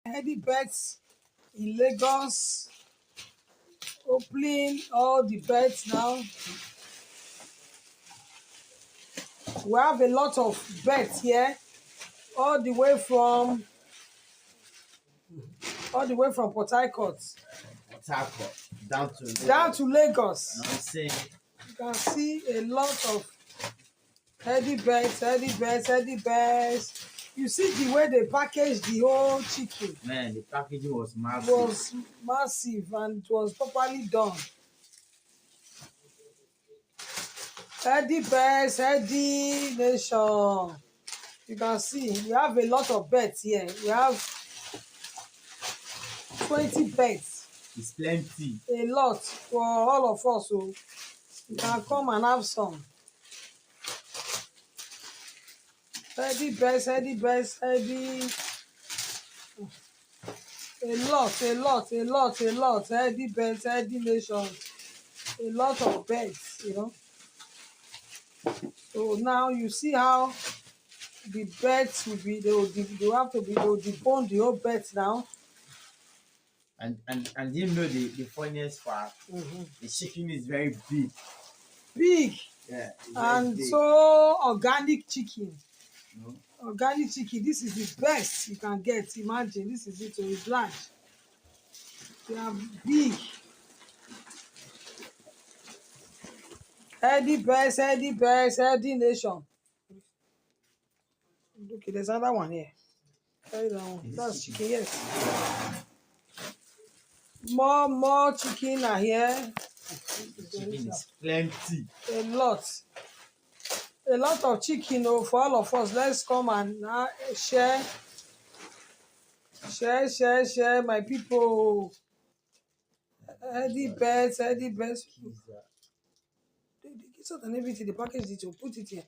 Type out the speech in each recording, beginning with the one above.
Heady beds in Lagos, opening all the beds now. We have a lot of beds here, all the way from Port Harcourt down to Lagos. You can see a lot of heady beds. You see the way they package the whole chicken. Man, the packaging was massive. It was massive and it was properly done. Heady beds, heady nation. You can see we have a lot of beds here. We have 20 beds. It's plenty. A lot for all of us. So you can come and have some. Heady beds, heady. A lot. Heady beds, heady nation. A lot of beds, So now you see how the beds will be. They will debone the whole beds now. And you know the funniest part, the chicken is very big. Yeah. And big. So organic chicken. No? Organic chicken. This is the best you can get. Imagine this is it. It's large. They are big. Heady beds, heady nation. Okay, there's another one here. Carry that one. That's chicken, yes. More chicken are here. Chicken is plenty. A lot of chicken for all of us. Let's come and share, my people. Heady beds. They get out and everything. They package it. Put it here.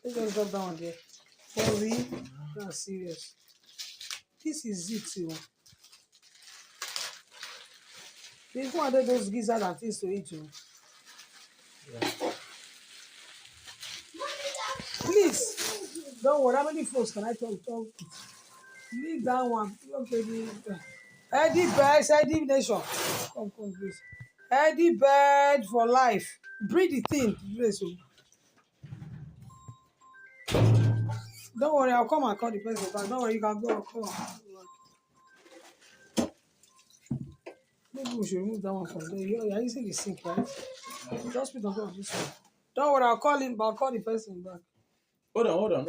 Let's just drop that one there. For real, that's serious. This is it too. There's one of those gizzards and things to eat too. Yeah. Please, don't worry. How many folks can I talk? Leave that one. Okay, heady beds, heady nation. Come, please. Heady bed for life. Breathe the thing. Please. Don't worry, I'll come and call the person back. Don't worry, you can go. Come on. Maybe we should remove that one from there. You're using the sink, right? Just put on top of this one. Don't worry, I'll call him, but I'll call the person back. Hold on.